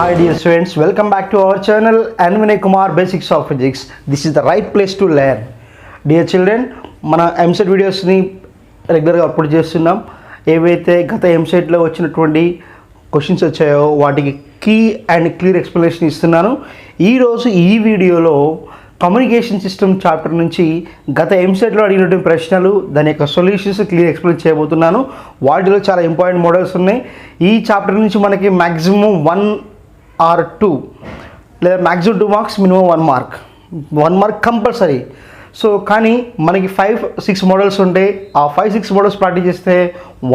Hi dear students, welcome back to our channel Anvinay Kumar Basics of Physics. This is the right place to learn. Dear children, మన EAMCET వీడియోస్ని రెగ్యులర్గా upload చేస్తున్నాం. ఏవైతే గత EAMCETలో వచ్చినటువంటి questions వచ్చాయో వాటికి కీ అండ్ క్లియర్ ఎక్స్ప్లెనేషన్ ఇస్తున్నాను. ఈరోజు ఈ వీడియోలో కమ్యూనికేషన్ సిస్టమ్ చాప్టర్ నుంచి గత EAMCETలో అడిగినటువంటి ప్రశ్నలు దాని యొక్క సొల్యూషన్స్ క్లియర్ ఎక్స్ప్లెయిన్ చేయబోతున్నాను. వాటిలో చాలా ఇంపార్టెంట్ మోడల్స్ ఉన్నాయి. ఈ చాప్టర్ నుంచి మనకి మ్యాక్సిమం 1 or 2 లేదా maximum 2 marks, minimum 1 mark compulsory. So కానీ మనకి 5-6 మోడల్స్ ఉంటాయి. ఆ 5-6 మోడల్స్ ప్రాక్టీస్ చేస్తే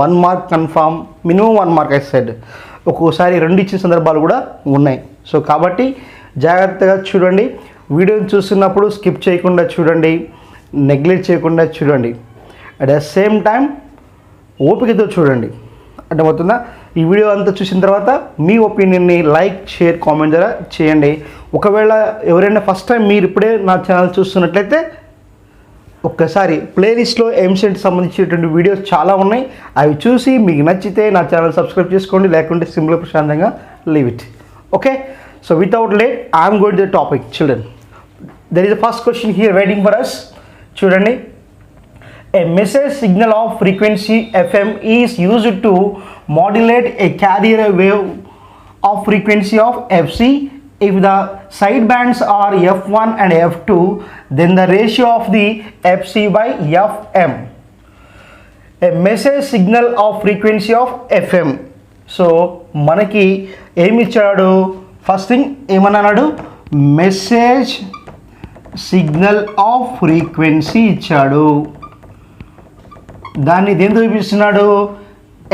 1 mark confirm, minimum 1 mark I said. ఒక్కోసారి 2 ఇచ్చిన సందర్భాలు కూడా ఉన్నాయి. సో కాబట్టి జాగ్రత్తగా చూడండి. వీడియోని చూస్తున్నప్పుడు స్కిప్ చేయకుండా చూడండి, నెగ్లెక్ట్ చేయకుండా చూడండి. అట్ ద సేమ్ టైం ఓపికతో చూడండి. అర్థమవుతుందా? ఈ వీడియో అంతా చూసిన తర్వాత మీ ఒపీనియన్ని లైక్, షేర్, కామెంట్ ద్వారా చేయండి. ఒకవేళ ఎవరైనా ఫస్ట్ టైం మీరు ఇప్పుడే నా ఛానల్ చూస్తున్నట్లయితే ఒక్కసారి ప్లేలిస్ట్లో EAMCET సంబంధించినటువంటి వీడియోస్ చాలా ఉన్నాయి. అవి చూసి మీకు నచ్చితే నా ఛానల్ సబ్స్క్రైబ్ చేసుకోండి, లేకుంటే సింపుల్గా ప్రశాంతంగా leave it. Okay, so without late I'm going to the topic. Children, there is the first question here waiting for us. చూడండి, a message signal of frequency FM is used to modulate a carrier wave of frequency of FC. If the sidebands are F1 and F2, then the ratio of the FC by FM. A message signal of frequency of FM. So మనకి ఏమి ఇచ్చాడు? First thing ఏమన్నాడు? Message signal of frequency ఇచ్చాడు. దాన్ని దేంతో చూపిస్తున్నాడు?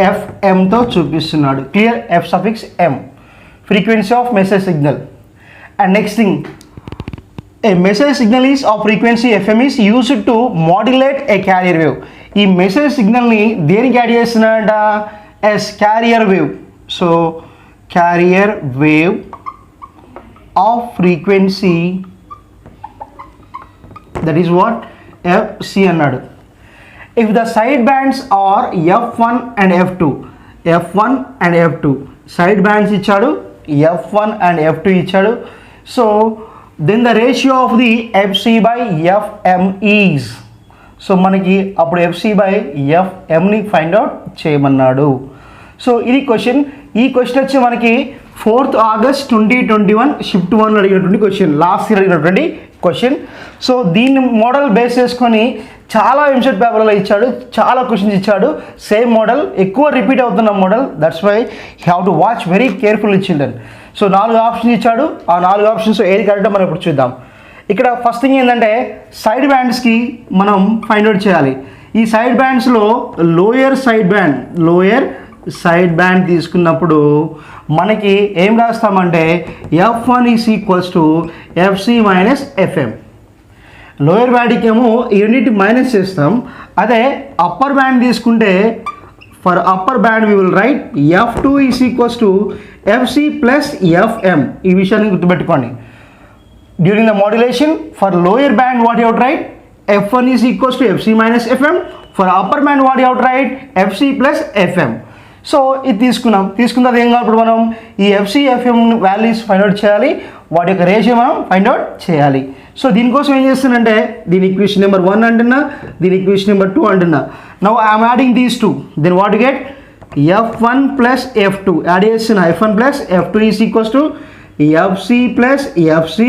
ఎఫ్ఎంతో చూపిస్తున్నాడు. Clear? F suffix M, frequency of message signal. And next thing, a message signal is of frequency FM is used to modulate a carrier wave. ఈ మెసేజ్ సిగ్నల్ని దేనికి యాడ్ చేస్తున్నాడంట? Yes, carrier wave. So carrier wave of frequency, that is what FC అన్నాడు. If the side bands are F1 and F2, F1 and F2 side bands ఇచ్చాడు, F1 and F2 ఇచ్చాడు. So then the ratio of the FC by FM is, so మనకి అప్పుడు FC by FMని find out చేయమన్నాడు. So ఇది question. ఈ question వచ్చి మనకి 4th August 2021 షిఫ్ట్ 1 అడిగినటువంటి క్వశ్చన్, లాస్ట్ ఇయర్ అడిగినటువంటి క్వశ్చన్. సో దీన్ని మోడల్ బేస్ చేసుకొని చాలా EAMCET పేపర్లో ఇచ్చాడు, చాలా క్వశ్చన్స్ ఇచ్చాడు. సేమ్ మోడల్, ఎక్కువ రిపీట్ అవుతున్న model. That's why you have to watch very carefully children. So 4 options ఇచ్చాడు. ఆ 4 ఆప్షన్స్ ఏది కరెక్టో మనం ఇప్పుడు చూద్దాం. ఇక్కడ ఫస్ట్ థింగ్ ఏంటంటే సైడ్ బ్యాండ్స్కి మనం ఫైండ్ అవుట్ చేయాలి. ఈ సైడ్ బ్యాండ్స్లో లోయర్ సైడ్ బ్యాండ్ తీసుకున్నప్పుడు మనకి ఏం రాస్తామంటే F1 is equals to FC minus FM. Lower బ్యాండ్కి ఏమో ఈ రెండింటి మైనస్ చేస్తాం. అదే అప్పర్ బ్యాండ్ తీసుకుంటే for upper band we will write F2 is equals to FC plus FM. ఈ విషయాన్ని గుర్తుపెట్టుకోండి. During the modulation for lower band what you out write F1 is equals to FC minus FM. For upper band what you out right FC plus FM. So ఇది తీసుకున్న తర్వాత ఏం కావాలి? ఇప్పుడు మనం ఈ FC FM values find out చేయాలి, వాటి యొక్క రేషియో మనం ఫైండ్ అవుట్ చేయాలి. సో దీనికోసం ఏం చేస్తానంటే దీని ఈక్వేషన్ నెంబర్ 1 అంటున్నా, దీని ఈక్వేషన్ నెంబర్ 2 అంటున్నా. Now I'm adding these 2, then what get F1 plus F2 add చేస్తున్నా. F1 plus F2 is equals to FC plus FC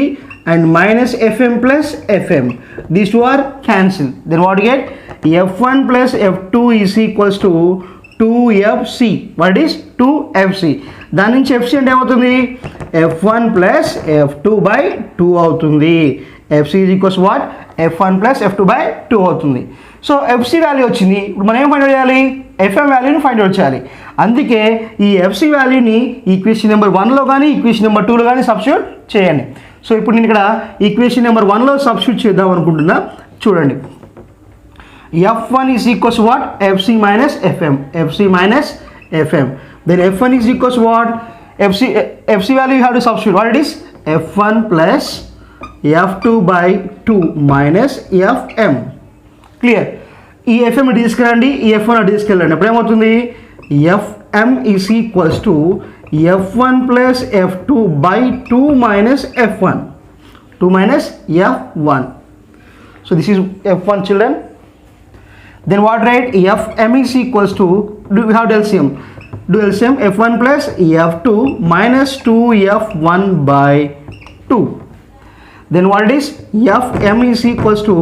and minus FM plus FM. These 2 are cancel. Then what get F1 plus F2 is equals to 2FC. What is 2FC? దాని నుంచి FC అంటే ఏమవుతుంది? F1 plus F2 by 2 అవుతుంది. FC is equals what? F1 plus F2 by 2 అవుతుంది. So FC value వచ్చింది. ఇప్పుడు మనం ఏం ఫైండ్ అవుట్ చేయాలి? FM వాల్యూని ఫైండ్ అవుట్ చేయాలి. అందుకే ఈ FC వాల్యూని ఈక్వేషన్ నెంబర్ 1లో కానీ ఈక్వేషన్ నెంబర్ 2లో కానీ సబ్స్టిట్యూట్ చేయండి. సో ఇప్పుడు నేను ఇక్కడ ఈక్వేషన్ నెంబర్ 1లో సబ్స్టిట్యూట్ చేద్దాం అనుకుంటున్నా. చూడండి, F1 is equals to what? FC minus FM. FC minus FM. Then F1 is equals to what? FC value you have to substitute. What it is? F1 plus F2 by 2 minus FM. Clear? ఈ FM తీసుకెళ్ళండి, ఈ F1 తీసుకెళ్ళండి. అప్పుడు ఏమవుతుంది? FM is equals to f1 plus f2 by 2 minus f1. 2 minus f1. So this is f1, children. Then what, right? fm is equals to, do we have LCM? Do LCM, f1 plus f2 minus 2f1 by 2. Then what it is? fm is equals to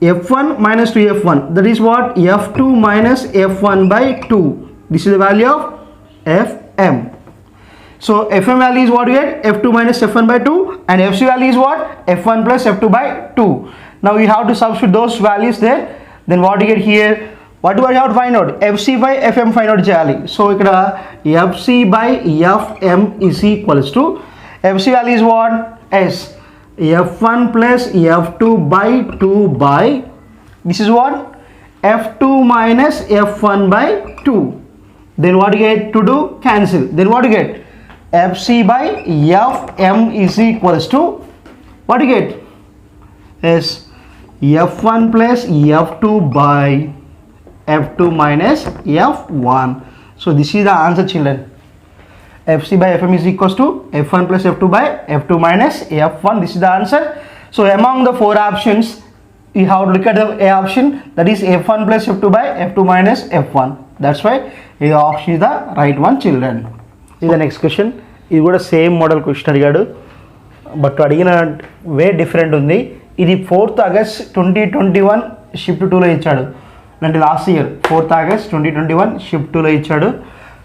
f1 minus 2f1. That is what? f2 minus f1 by 2. This is the value of fm. So fm value is what we get? f2 minus f1 by 2, and fc value is what? f1 plus f2 by 2. Now we have to substitute those values there. Then what do you get here? What do I have to find out? fc by fm find out cheyali. So ikkada fc by fm is equals to, fc value is what? S. f1 plus f2 by 2 by, this is what? f2 minus f1 by 2. Then what do you get to do? Cancel. Then what do you get? fc by fm is equals to, what do you get? Yes, f1 plus f2 by f2 minus f1. So this is the answer, children. fc by fm is equals to f1 plus f2 by f2 minus f1. This is the answer. So among the four options, you have to look at the A option, that is f1 plus f2 by f2 minus f1. That's why A option is the right one, children. This is the next question. ఇది కూడా same model question అడిగాడు, but అడిగిన way different ఉంది. ఇది 4th August 2021 shift 2లో ఇచ్చాడు, అంటే last year 4th August 2021 shift 2లో ఇచ్చాడు.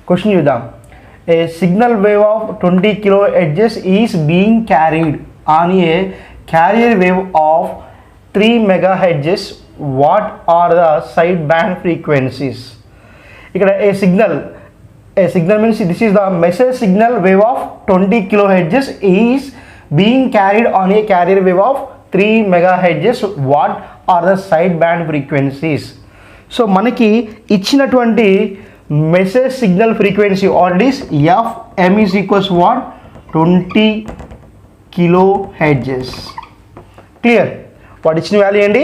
క్వశ్చన్ చూద్దాం. A signal wave of 20 kHz is being carried on a carrier wave of 3 MHz. What are the side band frequencies? ఇక్కడ a signal means this is the message signal wave of 20 kHz is being carried on a carrier wave of 3 MHz. What are the side band frequencies? So మనకి ఇచ్చినటువంటి message signal frequency already fm is equals what? 20 kHz. Clear? What ఇచ్చిన value ఏంటి?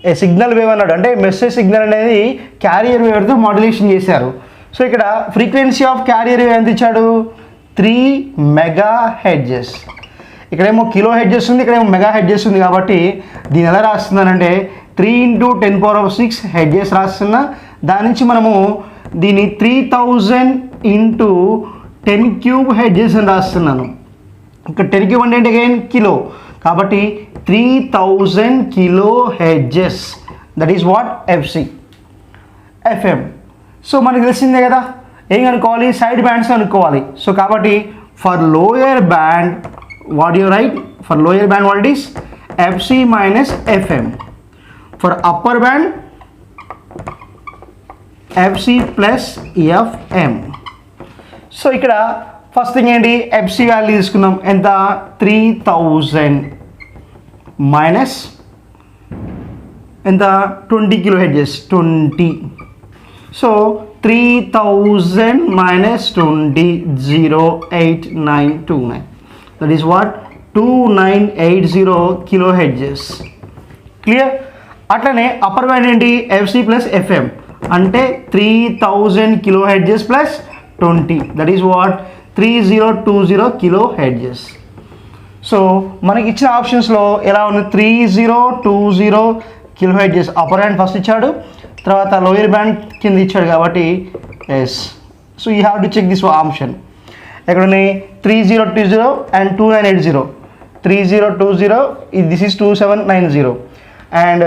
ఏ signal wave అన్నాడు, అంటే message signal అనేది carrier వేవ్తో modulation చేశారు. So ఇక్కడ frequency of carrier wave ఎంత ఇచ్చాడు? 3 MHz. ఇక్కడేమో kHz ఉంది, ఇక్కడేమో MHz ఉంది, కాబట్టి దీని ఎలా రాస్తున్నానంటే 3 × 10⁶ హెడ్జెస్ రాస్తున్నా. దాని నుంచి మనము దీన్ని 3000 × 10³ హెడ్జెస్ అని రాస్తున్నాను. ఇక్కడ 10³ అంటే అగైన్ కిలో, కాబట్టి 3000 kHz. That is what? fc. fm. So మనకు తెలిసిందే కదా, ఏం కనుక్కోవాలి? సైడ్ బ్యాండ్స్ కనుక్కోవాలి. సో కాబట్టి for lower band what you right? For lower band what it is? fc minus fm. For upper band fc plus fm. So ఇక్కడ first thing ఏంటి? fc value తీసుకున్నాం, ఎంత? 3000 మైనస్ ఎంత? 20 kHz. 20. So 3000 minus 20, 08929. That is what? 2980 kHz. Clear? అట్లనే upper band ఏంటి? fc plus fm, అంటే 3000 kHz plus 20. That is what? 3020 kHz. So మనకి ఇచ్చిన ఆప్షన్స్లో ఎలా ఉంది? 3020 kHz అప్పర్ బ్యాండ్ ఫస్ట్ ఇచ్చాడు, తర్వాత లోయర్ బ్యాండ్ కింద ఇచ్చాడు, కాబట్టి yes. So you have to check this option. ఎక్కడ ఉన్నాయి? 3020 and 2980. 3020 this is 2790, and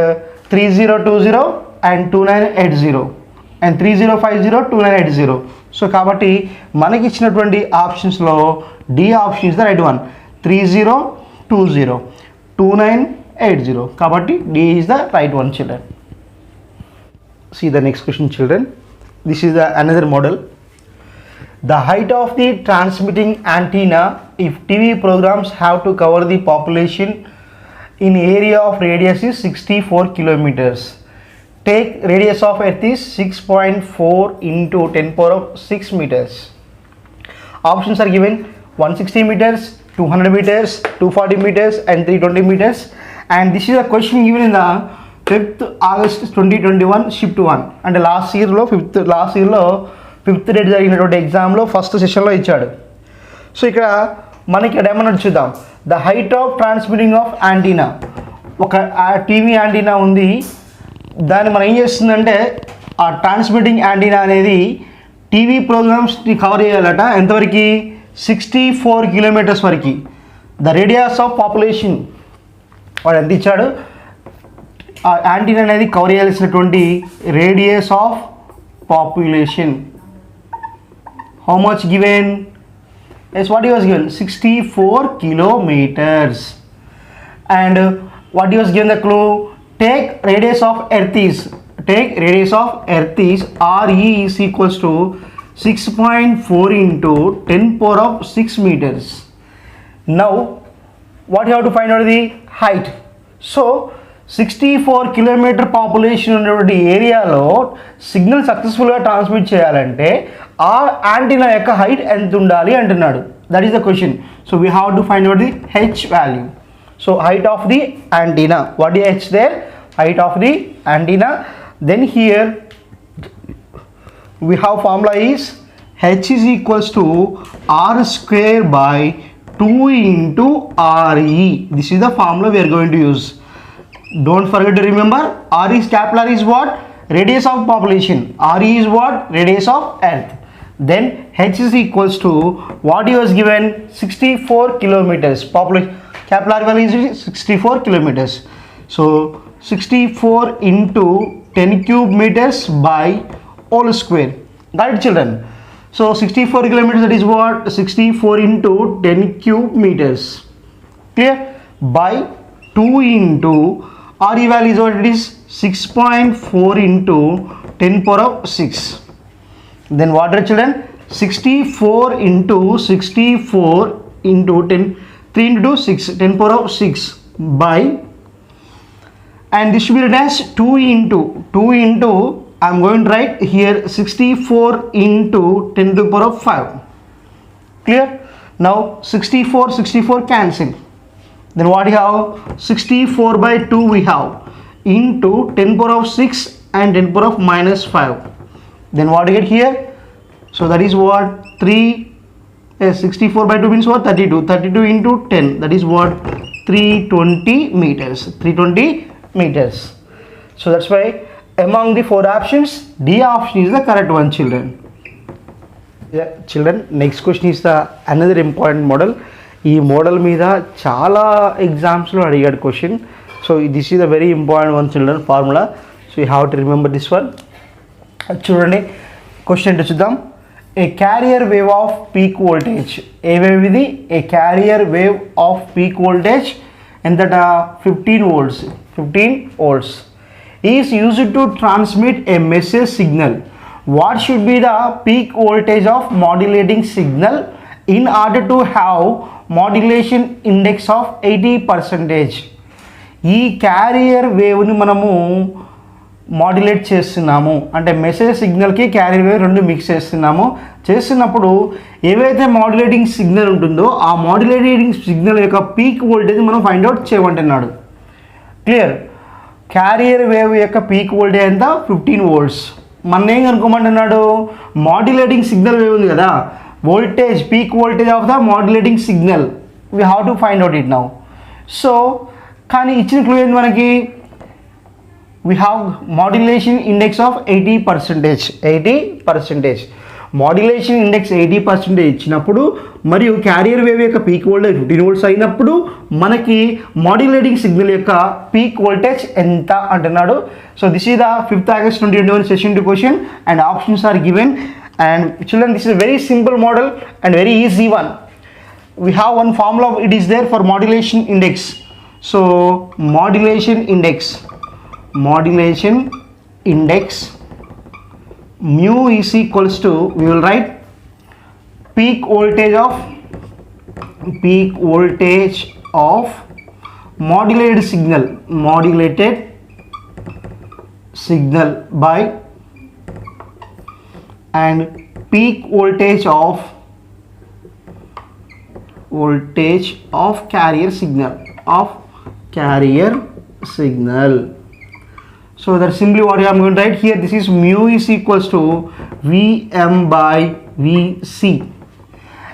3020 and 2980, and 3050 2980. So కాబట్టి మనకి ఇచ్చినటువంటి ఆప్షన్స్లో D option is the right one. 3020 2980, కాబట్టి D is the right one, children. See the next question, children. This is another model. The height of the transmitting antenna if TV programs have to cover the population in area of radius is 64 kilometers. Take radius of earth is 6.4 into 10⁶ meters. Options are given: 160 meters, 200 meters, 240 meters and 320 meters. And this is a question given in the 5th August 2021 shift 1, అంటే last ఇయర్లో 5th date జరిగినటువంటి ఎగ్జామ్లో first సెషన్లో ఇచ్చాడు. So ఇక్కడ మనకి ఏమన్నా చూద్దాం. The height of transmitting of antenna, ఒక టీవీ యాంటీనా ఉంది, దాన్ని మనం ఏం చేస్తుందంటే ఆ ట్రాన్స్మిటింగ్ యాంటీనా అనేది టీవీ ప్రోగ్రామ్స్ని కవర్ చేయాలట. ఎంతవరకు? 64 కిలోమీటర్స్ వరకు. ద రేడియస్ ఆఫ్ పాపులేషన్, వాడు ఎంత ఇచ్చాడు? ఆ యాంటీనా అనేది కవర్ చేయాల్సినటువంటి radius of population. How much given? Yes, what he was given? 64 kilometers. And what he was given the clue? Take radius of earth is RE is equals to 6.4 into 10 power of 6 meters. Now what you have to find out the height. So 64 kilometre population ఉన్నటువంటి ఏరియాలో signal సక్సెస్ఫుల్గా transmit చేయాలంటే ఆ antenna యొక్క height ఎంత ఉండాలి అంటున్నాడు. That is the question. So we have to find out the H value. So height of the antenna, what ఈ H there? Height of the antenna. Then here we have formula is h is equals to r square by 2 into re. This is the formula we are going to use. Don't forget to remember, r is capital R is what? Radius of population. re is what? Radius of earth. Then h is equals to what he was given? 64 kilometers. Population capital R value is 64 kilometers. So 64 into 10 cube meters by whole square. Got it, children? So 64 kilometers, that is what? 64 into 10 cube meters. Clear? By 2 into RE value is what it is? 6.4 into 10 power of 6. Then what are, children? 64 into 64 into 10, 3 into 6, 10 power of 6 by, and this should be written as 2 into I am going to write here 64 into 10 to the power of 5. Clear? Now 64 cancel. Then what we have? 64 by 2 we have into 10 power of 6 and 10 power of minus 5. Then what do you get here? So that is what? 3. Yes, 64 by 2 means what? 32. 32 into 10, that is what? 320 meters. 320 meters. So that's why among the 4 options, D option is the correct one, children. Yeah, children, next question is the another important model. ఈ model మీద చాలా ఎగ్జామ్స్లో అడిగాడు question. So this is the very important one, children, formula. So you have to remember this one. చూడండి question ఏంటో చూద్దాం. A carrier wave of peak voltage, a wave ఇది? A carrier wave of peak voltage ఎంతట? 15 volts is used to transmit a message signal. What should be the peak voltage of modulating signal in order to have modulation index of 80%? ఈ carrier వేవ్ని మనము modulate చేస్తున్నాము అంటే message సిగ్నల్కి carrier wave రెండు mix చేస్తున్నప్పుడు ఏవైతే modulating signal ఉంటుందో ఆ మాడ్యులేటింగ్ సిగ్నల్ యొక్క పీక్ వోల్టేజ్ మనం ఫైండ్ అవుట్ చేయమంటున్నాడు. క్లియర్? క్యారియర్ వేవ్ యొక్క పీక్ వోల్టేజ్ ఎంత? 15 volts. మన ఏం కనుక్కోమంటున్నాడు? మాడ్యులేటింగ్ సిగ్నల్ వేవ్ ఉంది కదా, voltage, peak voltage of the modulating signal. We have to find out it now. So కానీ ఇచ్చిన క్లూ ఏంటి మనకి? We have modulation index of 80%. Modulation index 80% ఇచ్చినప్పుడు మరియు క్యారియర్ వేవ్ యొక్క పీక్ వోల్టేజ్ 15 volts అయినప్పుడు మనకి మాడ్యులేటింగ్ సిగ్నల్ యొక్క పీక్ వోల్టేజ్ ఎంత అంటున్నాడు. So this is the 5th August 2021 session 2 question and options are given. And children, this is a very simple model and very easy one. We have one formula, it is there for modulation index. So modulation index mu is equals to, we will write peak voltage of modulated signal by, and peak voltage of carrier signal. So that's simply what I am going to write here. This is mu is equals to Vm by Vc.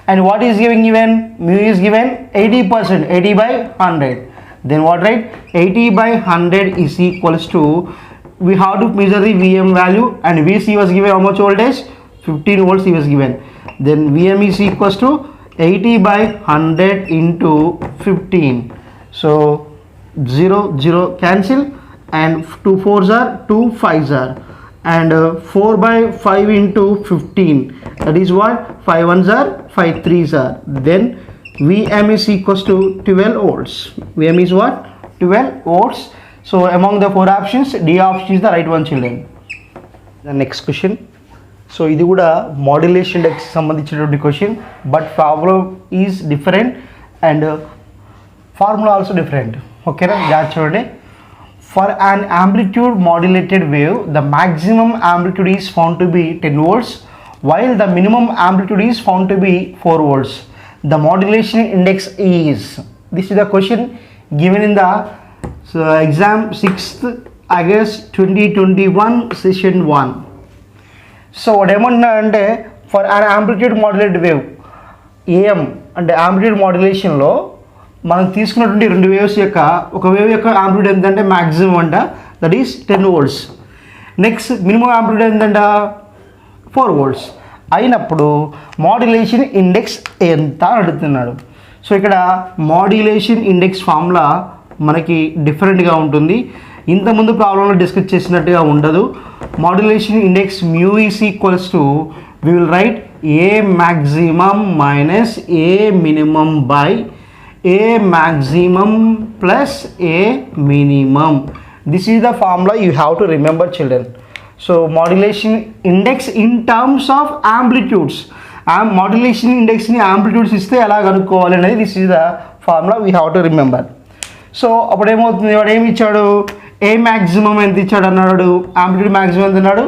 And what is given? Mu is given 80%, 80 by 100. Then what, right? 80 by 100 is equals to, we have to measure the Vm value, and Vc was given how much voltage? 15 volts he was given. Then Vm is equals to 80 by 100 into 15. So 0 0 cancel, and 2 4s are 2 5s are, and 4 by 5 into 15, that is what? 5 1s are, 5 3s are. Then Vm is equals to 12 volts. Vm is what? 12 volts. So among the 4 options, D option is the right one, children. The next question. So ఇది కూడా modulation index సంబంధించినటువంటి question, but problem is different and formula also different. ఓకేనా, జాగ్రత్త చూడండి. For an amplitude modulated wave the maximum amplitude is found to B 10 volts while the minimum amplitude is found to be 4 volts. The modulation index is, this is the question given in the exam 6th August 2021 session 1. So ఏమన్నా అంటే for an amplitude modulated wave, AM అంటే amplitude మాడ్యులేషన్లో మనం తీసుకున్నటువంటి 2 waves యొక్క ఒక wave యొక్క amplitude ఎంతంటే maximum అంట, that is 10 volts. Next minimum amplitude ఎంతంట 4 volts అయినప్పుడు మాడ్యులేషన్ ఇండెక్స్ ఎంత అడుగుతున్నాడు. సో ఇక్కడ మాడ్యులేషన్ ఇండెక్స్ ఫార్ములా మనకి డిఫరెంట్గా ఉంటుంది, ఇంతకుముందు ప్రాబ్లంలో డిస్కస్ చేసినట్టుగా ఉండదు. Modulation index mu is equals to, we will write A maximum minus A minimum by A maximum plus A minimum. This is the formula you have to remember, children. So modulation index in terms of amplitudes, modulation ఇండెక్స్ని amplitudes ఇస్తే ఎలా కనుక్కోవాలి అనేది this is the formula we have to remember. So అప్పుడు ఏమవుతుంది, వాడు ఏమి ఇచ్చాడు, ఏ మ్యాక్సిమం ఎంత ఇచ్చాడు అన్నాడు, యాంప్లిట్యూడ్ మ్యాక్సిమం ఎంత అన్నాడు,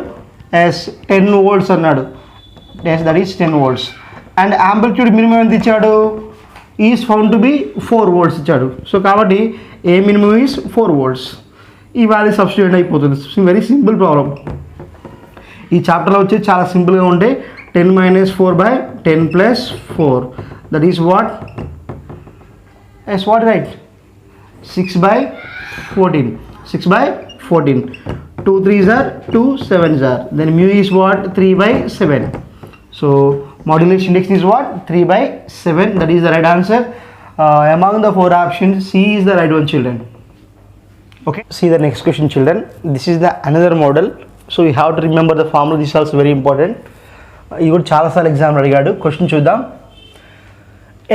ఎస్ 10 volts అన్నాడు, yes that is 10 volts. And amplitude minimum ఎంత ఇచ్చాడు, is found to be 4 volts ఇచ్చాడు. సో కాబట్టి ఏ మినిమం ఈజ్ 4 volts. ఈ వాల్యూ సబ్స్టిట్యూట్ అయిపోతుంది. Very simple problem. ఈ చాప్టర్లో వచ్చి చాలా సింపుల్గా ఉంటాయి. 10 minus 4 by 10 plus 4, that is what, yes what, right, 6 by 14, 6 by 14, 2 3s are 2 7s are, then mu is what, 3 by 7. So modulation index is what, 3 by 7, that is the right answer. Among the 4 options, C is the right one, children. Okay, see the next question, children. This is the another model, so you have to remember the formula. This is also very important. ఇది కూడా చాలాసార్లు ఎగ్జామ్లో అడిగాడు. Question చూద్దాం.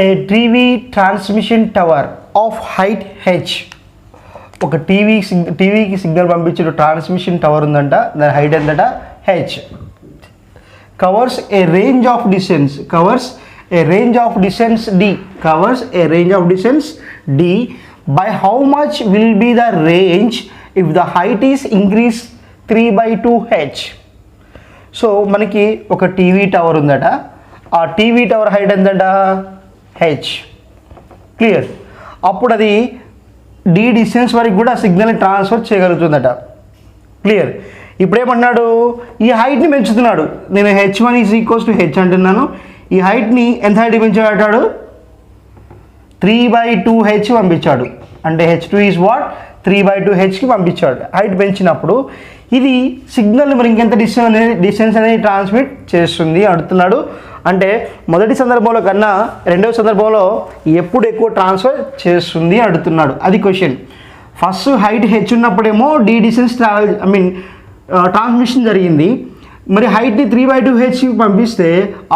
A TV transmission tower of height H, ఒక టీవీకి signal పంపించిన transmission tower ఉందంట, దాని హైట్ ఎంతట H. Covers a range of distance, covers a range of distance D, covers a range of distance D. By how much will be the range if the height is increase 3/2h. So మనకి ఒక TV tower ఉందట, ఆ TV tower height ఎంతట H, clear. అప్పుడు అది D distance వరకు కూడా సిగ్నల్ని transfer చేయగలుగుతుందట, clear. ఇప్పుడేమన్నాడు, ఈ హైట్ని పెంచుతున్నాడు. నేను h1 is equals to H అంటున్నాను, ఈ హైట్ని ఎంత హైట్ పెంచాడు, 3/2h పంపించాడు. అంటే h2 ఈజ్ వాట్, 3/2hకి పంపించాడు. హైట్ పెంచినప్పుడు ఇది సిగ్నల్ని మరి ఇంకెంత డిస్టెన్స్ అనేది ట్రాన్స్మిట్ చేస్తుంది అంటున్నాడు. అంటే మొదటి సందర్భంలో కన్నా రెండవ సందర్భంలో ఎప్పుడు ఎక్కువ ట్రాన్స్ఫర్ చేస్తుంది అడుగుతున్నాడు. అది క్వశ్చన్. ఫస్ట్ హైట్ హెచ్ ఉన్నప్పుడేమో డి డిస్టెన్స్ ట్రాన్స్మిషన్ జరిగింది. మరి హైట్ని 3/2hకి పంపిస్తే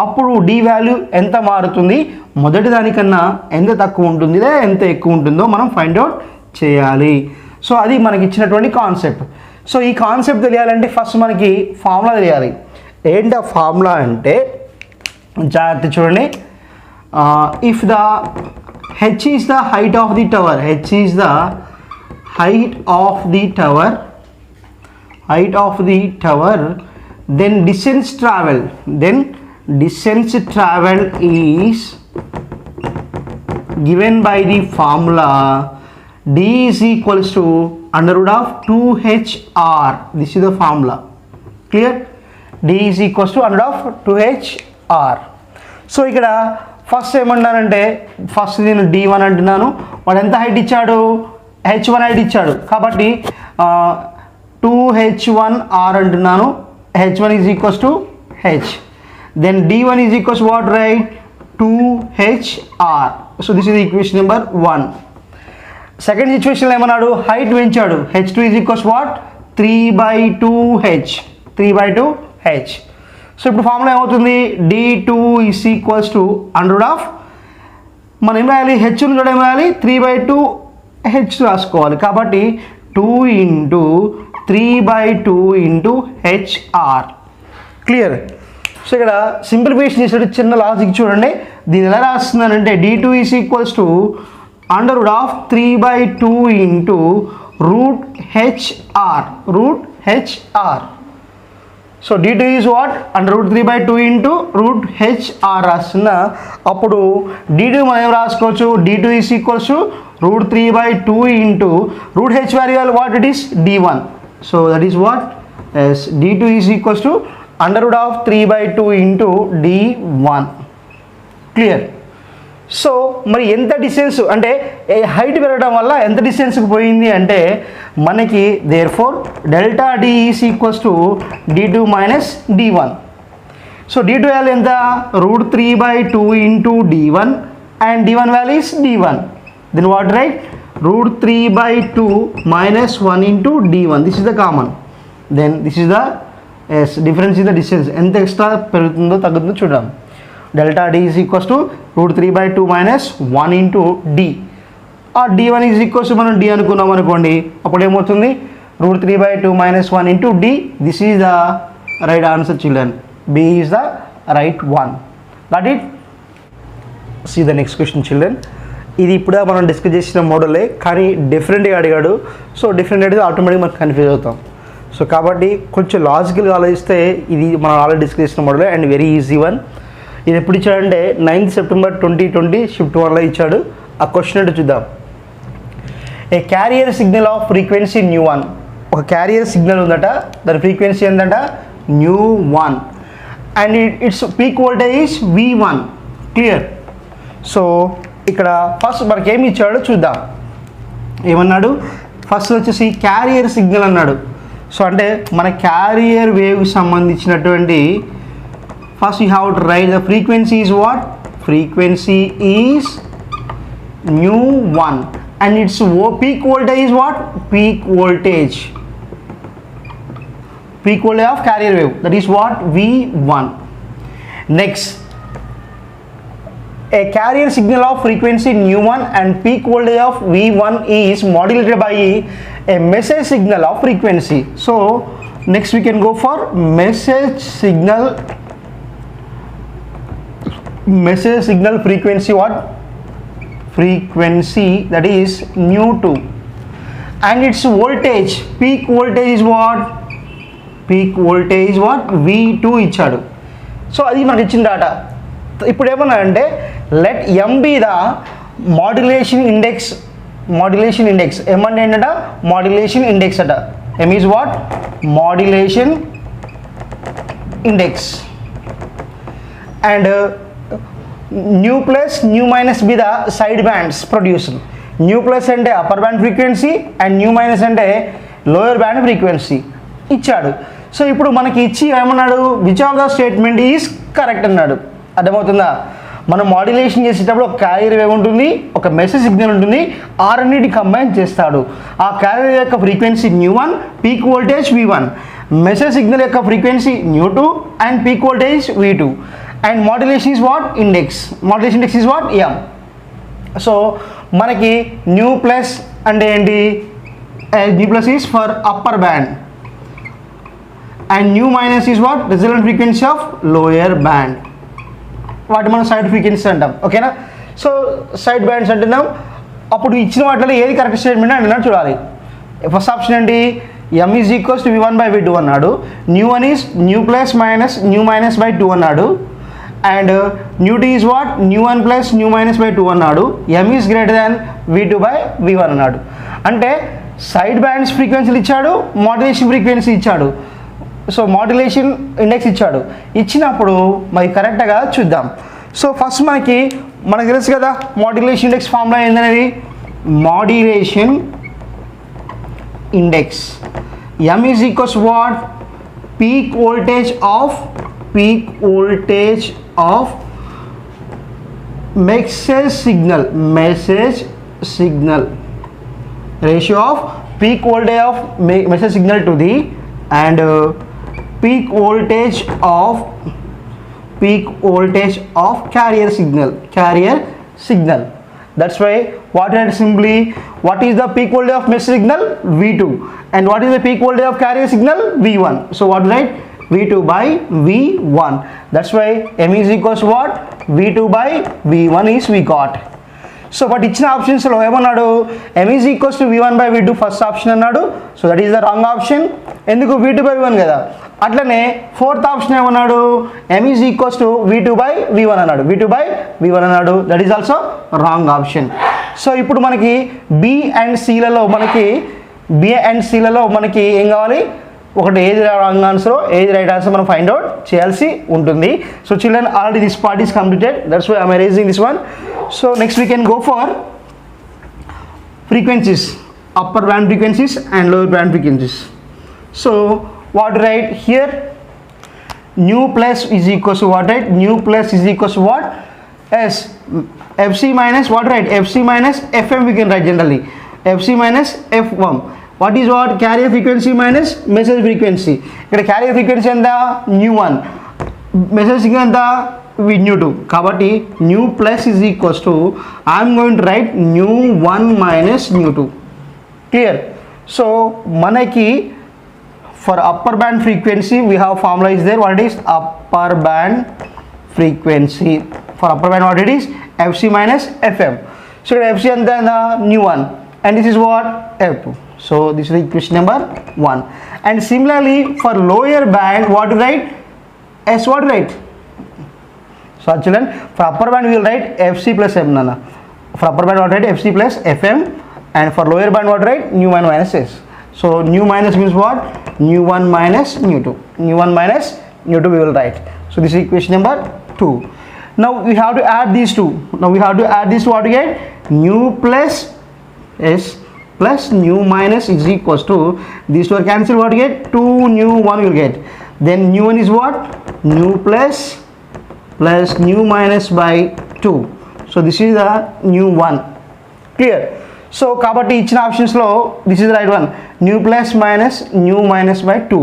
అప్పుడు డి వాల్యూ ఎంత మారుతుంది, మొదటి దానికన్నా ఎంత తక్కువ ఉంటుంది లేదా ఎంత ఎక్కువ ఉంటుందో మనం ఫైండ్ అవుట్ చేయాలి. సో అది మనకి ఇచ్చినటువంటి కాన్సెప్ట్. సో ఈ కాన్సెప్ట్ తెలియాలంటే ఫస్ట్ మనకి ఫార్ములా తెలియాలి. ఏంటి ఆ ఫార్ములా అంటే, జాగ్రత్త చూడండి. If the H is the height of the tower, H is the height of the tower, height of the tower, then distance travel is given by the formula d is equals to under root of 2hr. This is the formula, clear. D is equals to under of 2HR. So ఇక్కడ first ఏమన్నానంటే first నేను D1 అంటున్నాను, వాడు ఎంత height ఇచ్చాడు, H1 height ఇచ్చాడు, కాబట్టి 2H1R అంటున్నాను. H1 is equals to H. Then D1 is equals to what, right? 2HR. So this is the equation number 1. Second సిచ్యువేషన్లో ఏమన్నాడు, హైట్ పెంచాడు. H2 is equals to what, 3/2H. 3/2H. So ఇప్పుడు formula ఏమవుతుంది, D2 is equals to under of, మనం ఏం రాయాలి, హెచ్ను కూడా ఏం రాయాలి, 3/2H రాసుకోవాలి. కాబట్టి 2 × 3/2 × HR. క్లియర్. సో ఇక్కడ సింప్లిఫికేషన్ చేసేటప్పుడు చిన్న లాజిక్ చూడండి. దీన్ని ఎలా రాస్తున్నానంటే D2 is equals to under of 3/2 √HR. √HR. So D2 is what, under root 3/2 √HR రాస్తున్నా. అప్పుడు D2 మనం ఏం రాసుకోవచ్చు, D2 is equals to √3/2 √H value what it is, D1. So that is what, as D2 is equals to under root of 3/2 D1. Clear. So మరి ఎంత distance అంటే height పెరగడం వల్ల ఎంత డిస్టెన్స్కి పోయింది అంటే మనకి therefore delta D is equals to D2 minus D1. So D2 value ఎంత, √3/2 D1 and D1 value is D1. Then what, right, √3/2 minus 1 × D1. This is the common. Then this is the difference in the distance. ఎంత extra పెరుగుతుందో తగ్గుతుందో చూద్దాం. Delta D is equals to √3/2 minus 1 × D. ఆ D1 is equals to మనం D అనుకున్నాం అనుకోండి, అప్పుడు ఏమవుతుంది, √3/2 minus 1 × D. This is the right answer children. B is the right one. That it. See the next question children. ఇది ఇప్పుడు మనం discuss చేసిన మోడలే, కానీ డిఫరెంట్గా అడిగాడు. సో డిఫరెంట్ అడిగితే ఆటోమేటిక్గా మనకు కన్ఫ్యూజ్ అవుతాం. సో కాబట్టి కొంచెం లాజికల్గా ఆలోచిస్తే ఇది మనం ఆల్రెడీ డిస్కస్ చేసిన మోడలే అండ్ వెరీ ఈజీ వన్. ఇది ఎప్పుడు ఇచ్చాడంటే 9th September 2020 షిఫ్ట్ 1లో ఇచ్చాడు. ఆ క్వశ్చన్ అంటే చూద్దాం. A carrier signal of frequency ν1. ఒక క్యారియర్ సిగ్నల్ ఉందట, దాని ఫ్రీక్వెన్సీ ఏంటంట ν1 and its peak voltage V1. Clear. So ఇక్కడ ఫస్ట్ మనకి ఏమి ఇచ్చాడో చూద్దాం. ఏమన్నాడు, ఫస్ట్ వచ్చేసి క్యారియర్ సిగ్నల్ అన్నాడు. సో అంటే మన క్యారియర్ వేవ్కి సంబంధించినటువంటి first you have to write the frequency is what, frequency is ν1 and its peak voltage is what, peak voltage of carrier wave, that is what V1. Next, a carrier signal of frequency ν1 and peak voltage of V1 is modulated by a message signal of frequency. So next we can go for message signal frequency what, frequency that is ν2 and its voltage, peak voltage is what, V2 ఇచ్చాడు. So అది మనకి ఇచ్చిన data. ఇప్పుడు ఏమన్నా అంటే let M be the modulation index. M అంటే ఏంటంట, modulation index అట. M is what, modulation index and nu plus nu minus be the side bands produced. Nu plus అంటే upper band frequency and nu minus అంటే lower band frequency ఇచ్చాడు. So ఇప్పుడు మనకి ఇచ్చి ఏమన్నాడు, which of the statement is correct అన్నాడు. అర్థమవుతుందా? మనం మాడ్యులేషన్ చేసేటప్పుడు ఒక క్యారియర్ వేవ్ ఉంటుంది, ఒక మెసేజ్ సిగ్నల్ ఉంటుంది, ఆ రెండింటిని కంబైన్ చేస్తాడు. ఆ క్యారియర్ యొక్క frequency ν1, peak voltage V1, message signal యొక్క frequency ν2 and peak voltage V2 and modulation is what, index. Modulation index is what, M. So మనకి న్యూ ప్లస్ అంటే ఏంటి, nu plus is for upper band and nu minus is what, resultant frequency of lower band. వాటి మనం side frequency అంటాం. ఓకేనా? So side bands అంటున్నాం. అప్పుడు ఇచ్చిన వాటిలో ఏది కరెక్ట్ స్టేట్మెంట్ అని అన్నాడు చూడాలి. ఫస్ట్ ఆప్షన్ ఏంటి, M is equals to V1/V2 అన్నాడు. ν1 is nu plus minus nu minus by 2 అన్నాడు. And nu T is what, ν1 plus nu minus by 2 అన్నాడు. M is greater than V2/V1 అన్నాడు. అంటే సైడ్ బ్యాండ్స్ ఫ్రీక్వెన్సీలు ఇచ్చాడు, మాడ్యులేషన్ ఫ్రీక్వెన్సీ ఇచ్చాడు. So modulation index ఇచ్చాడు. ఇచ్చినప్పుడు మరి కరెక్ట్గా చూద్దాం. సో ఫస్ట్ మనకు తెలుసు కదా మాడ్యులేషన్ ఇండెక్స్ ఫార్ములా ఏంటనేది. Modulation index M is equals to what? Peak voltage of message signal ratio of peak voltage of message signal to the and peak voltage of carrier signal. That's why what is the peak voltage of message signal? V2. And what is the peak voltage of carrier signal? V1. So what is right? V2 by V1. That's why M is equals to what? V2 by V1 is we got. So but ఇచ్చిన ఆప్షన్స్లో ఏమన్నాడు, M is equals to V1 by V2 first option అన్నాడు. So that is the wrong option. ఎందుకు V2 by V1 కదా. అట్లనే fourth option ఏమన్నాడు, M is equals to V2 by V1 అన్నాడు. V2 by V1 అన్నాడు. That is also wrong option. So ఇప్పుడు మనకి B and Cలలో మనకి ఏం కావాలి, ఒకటి ఏది రాంగ్ ఆన్సర్ ఏది రైట్ ఆన్సర్ మనం ఫైండ్ అవుట్ చేయాల్సి ఉంటుంది. So children already this part is completed. That's why I am erasing this one. So next we can go for frequencies, upper band frequencies and lower band frequencies. So what write here, nu plus is equals to what, right? Nu plus is equals to what? S fc minus what, right? Fc minus fm we can write generally. Fc minus f1. What is what? Carrier frequency minus message frequency. Ikkada carrier frequency enta nu1, message signal enta with nu2. కాబట్టి nu plus is equals to I am going to write nu1 minus nu2. Clear? So మనకి for upper band frequency we have formula is there. What is upper band frequency? For upper band what it is? Fc minus fm. So Fc and then nu1 and this is what? f2. So this is the equation number 1. And similarly for lower band what to write? S what to write? So children, for upper band we will write Fc plus m nana. For upper band what write? Fc plus fm. And for lower band what write? Nu1 minus s. So nu minus means what? Nu1 minus nu2. Nu1 minus nu2 we will write. So this is equation number 2. Now we have to add these two. What to get? Nu plus s plus nu minus is equals to, these two are cancelled, what to get? 2 nu1 you will get. Then nu1 is what? Nu plus nu minus by 2. So this is the nu1. Clear? So కాబట్టి ఇచ్చిన ఆప్షన్స్లో this is the right one, nu plus by 2.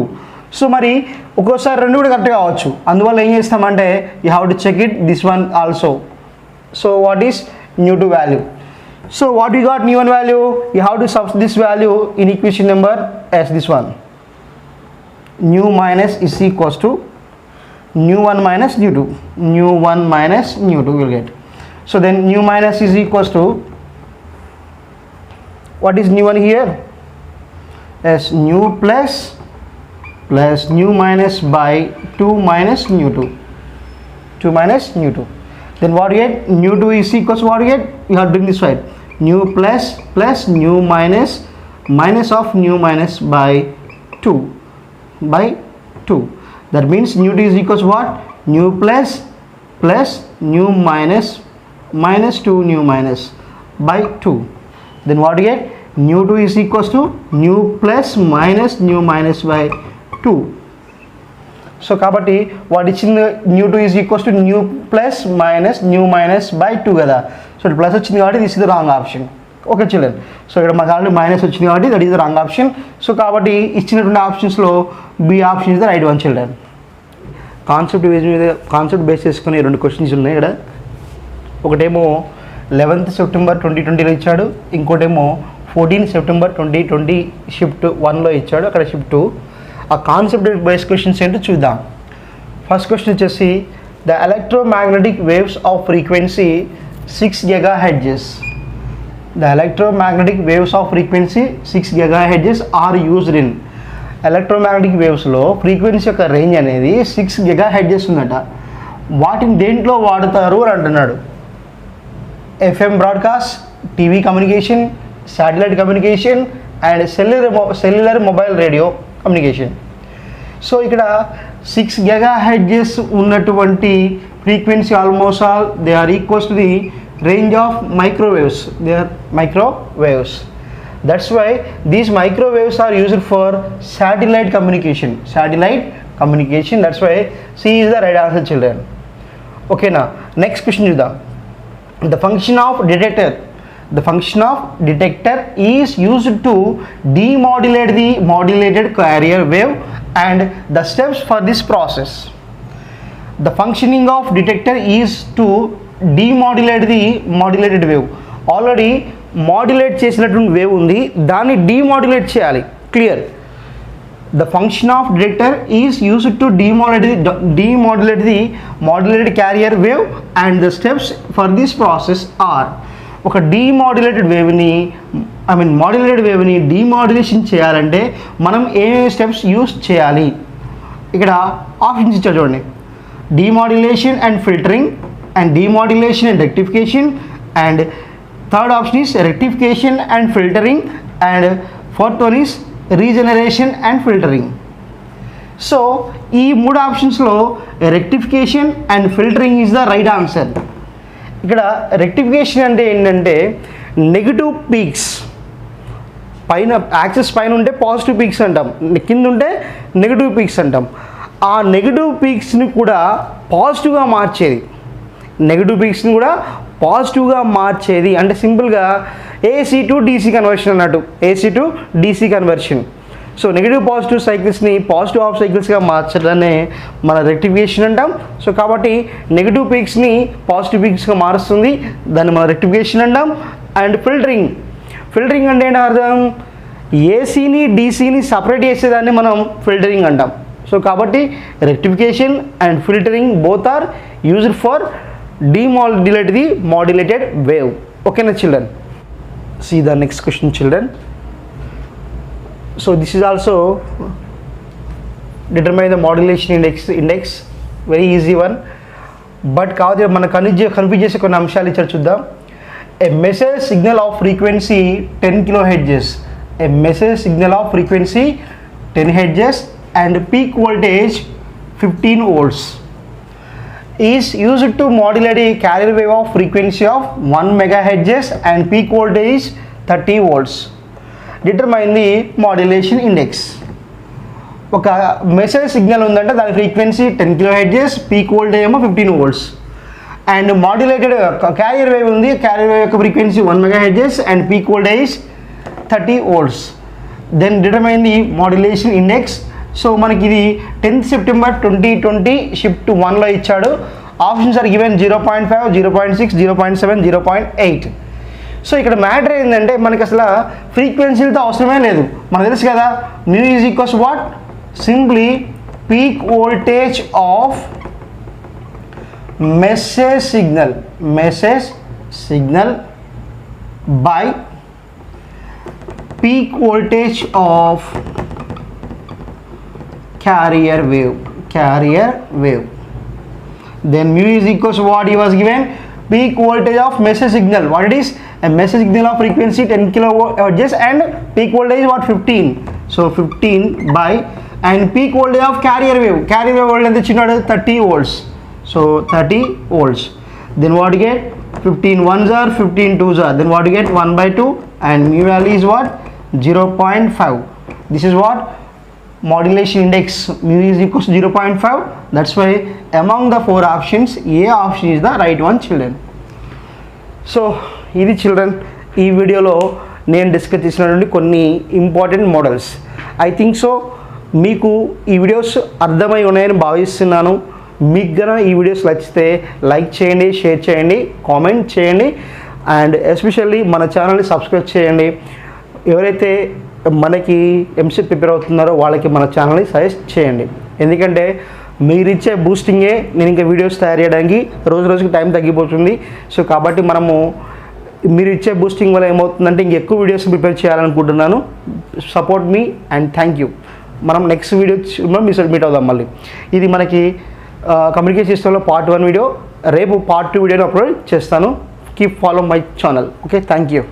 So మరి ఒక్కోసారి రెండు కూడా correct కావచ్చు. అందువల్ల ఏం చేస్తామంటే you have to check it this one also. So what is nu2 value? So what we got nu1 value, you have to substitute this value in equation number as this one. Nu minus is equals to nu1 minus nu2. Nu1 minus nu2 will get. So then nu minus is equals to, what is nu1 here? As nu plus nu minus by 2 minus nu2. 2 minus nu2. Then what you get? Nu2 is equals to what you get? You have to bring this side. Nu plus nu minus of nu minus by 2. That means nu2 is equals to what? Nu plus nu minus 2 nu minus by 2. Then what you get? Nu2 is equals to nu plus nu minus by 2. So కాబట్టి what ఇచ్చింది, nu2 is equals to nu plus nu minus by 2 కదా. So plus వచ్చింది కాబట్టి this is the wrong option. Okay children, so ఇక్కడ మాకు already minus వచ్చింది కాబట్టి that is the wrong option. So కాబట్టి ఇచ్చినటువంటి ఆప్షన్స్లో B option is the right one children. Concept base చేసుకుని రెండు క్వశ్చన్స్ ఉన్నాయి ఇక్కడ. ఒకటేమో 11th September 2020లో ఇచ్చాడు, ఇంకోటేమో 14th September 2020 షిఫ్ట్ 1లో ఇచ్చాడు, అక్కడ షిఫ్ట్ 2. ఆ కాన్సెప్ట్ బేస్ క్వశ్చన్స్ ఏంటో చూద్దాం. ఫస్ట్ క్వశ్చన్ వచ్చేసి the electromagnetic waves off frequency 6 GHz. The electromagnetic waves of frequency 6 GHz are used in. Electromagnetic వేవ్స్లో ఫ్రీక్వెన్సీ యొక్క రేంజ్ అనేది 6 GHz ఉందట. వాటిని దేంట్లో వాడతారు అని అంటున్నాడు. FM broadcast, TV communication, satellite communication and cellular mobile radio communication. So ఇక్కడ 6 GHz ఉన్నటువంటి frequency almost all they are equals to the range of microwaves. They are microwaves. That's why these microwaves are used for satellite communication. That's why C is the right answer, children. Okay, now next question is the function of detector. The function of detector is used to demodulate the modulated carrier wave and the steps for this process. The functioning of detector is to demodulate the modulated wave. Already modulate చేసినటువంటి wave ఉంది, దాన్ని demodulate చేయాలి. Clear. The function of detector is used to demodulate the modulated carrier wave and the steps for this process are. ఒక demodulated వేవ్ని modulated వేవ్ని డీమాడ్యులేషన్ చేయాలంటే మనం ఏమేమి steps use చేయాలి? ఇక్కడ ఆప్షన్స్ ఇచ్చారు చూడండి. Demodulation and filtering and demodulation and rectification and third option is rectification and filtering and fourth one is regeneration and filtering. So ఈ మూడు ఆప్షన్స్లో rectification and filtering is the right answer. ఇక్కడ rectification అంటే ఏంటంటే negative peaks పైన access పైన ఉంటే positive peaks అంటాం, కింద ఉంటే నెగిటివ్ పీక్స్ అంటాం. ఆ నెగిటివ్ పీక్స్ని కూడా పాజిటివ్గా మార్చేది, నెగిటివ్ పీక్స్ని కూడా పాజిటివ్గా మార్చేది అంటే సింపుల్గా AC టు DC కన్వర్షన్ అన్నట్టు, AC to DC conversion. So negative positive సైకిల్స్ని పాజిటివ్ ఆఫ్ సైకిల్స్గా మార్చడాన్ని మన రెక్టిఫికేషన్ అంటాం. సో కాబట్టి నెగిటివ్ పీక్స్ని పాజిటివ్ పీక్స్గా మారుస్తుంది, దాన్ని మనం రెక్టిఫికేషన్ అంటాం. అండ్ ఫిల్టరింగ్ అంటే ఏంటి అర్థం? ఏసీని డీసీని సపరేట్ చేసేదాన్ని మనం ఫిల్టరింగ్ అంటాం. సో కాబట్టి rectification and filtering both are used for demodulate the modulated wave. Okay na children? See the next question, children. So this is also determine the modulation index. Very easy one, but కాదు మన confuse చేసే కొన్ని అంశాలు ఇచ్చారు చూద్దాం. A message signal of frequency 10 kHz, a message signal of frequency 10 Hz and peak voltage 15 volts is used to modulate a carrier wave of frequency of 1 MHz and peak voltage 30 volts. Determine the modulation index. ఒక message signal ఉందంటే దాని frequency 10 kHz, peak voltage ఏమో 15 volts. And modulated carrier wave ఉంది, carrier wave యొక్క frequency 1 MHz and peak voltage 30 volts. Then determine the modulation index. So మనకి ఇది 10th September 2020 shift 1లో ఇచ్చాడు. Options are given 0.5, 0.6, 0.7, 0.8. సో ఇక్కడ మ్యాటర్ ఏంటంటే మనకి అసలు ఫ్రీక్వెన్సీలతో అవసరమే లేదు, మనకు తెలుసు కదా. Mu is equals what? Simply peak voltage of message signal by peak voltage of carrier wave. Then mu is equals to what he was given? Peak voltage of message signal. What it is? A message signal of frequency 10 kHz and peak voltage what? 15. So 15 by and peak voltage of carrier wave voltage 30 volts. So 30 volts. Then what you get? 15 ones are 15 twos are. Then what you get? 1/2 and mu value is what? 0.5. This is what? Modulation index. Mu is equals to 0.5. That's why among the 4 options A option is the right one, children. So ఇది children ఈ వీడియోలో నేను discuss చేసినటువంటి కొన్ని important models. I think so మీకు ఈ videos అర్థమై ఉన్నాయని భావిస్తున్నాను. మీకు గన ఈ వీడియోస్ నచ్చితే లైక్ చేయండి, షేర్ చేయండి, కామెంట్ చేయండి అండ్ ఎస్పెషల్లీ మన ఛానల్ని సబ్స్క్రైబ్ చేయండి. ఎవరైతే మనకి ఎంసెట్ ప్రిపేర్ అవుతున్నారో వాళ్ళకి మన ఛానల్ని సజెస్ట్ చేయండి. ఎందుకంటే మీరు ఇచ్చే బూస్టింగే నేను ఇంకా వీడియోస్ తయారు చేయడానికి రోజుకి టైం తగ్గిపోతుంది. సో కాబట్టి మనము మీరు ఇచ్చే బూస్టింగ్ వల్ల ఏమవుతుందంటే ఇంకెక్కువ వీడియోస్ ప్రిపేర్ చేయాలనుకుంటున్నాను. Support me and thank you. మనం నెక్స్ట్ వీడియో మీట్ అవుదాం మళ్ళీ. ఇది మనకి కమ్యూనికేషన్ సిస్టంలో పార్ట్ 1 వీడియో. రేపు పార్ట్ 2 వీడియోని అప్లోడ్ చేస్తాను. Keep follow my channel. Okay, thank you.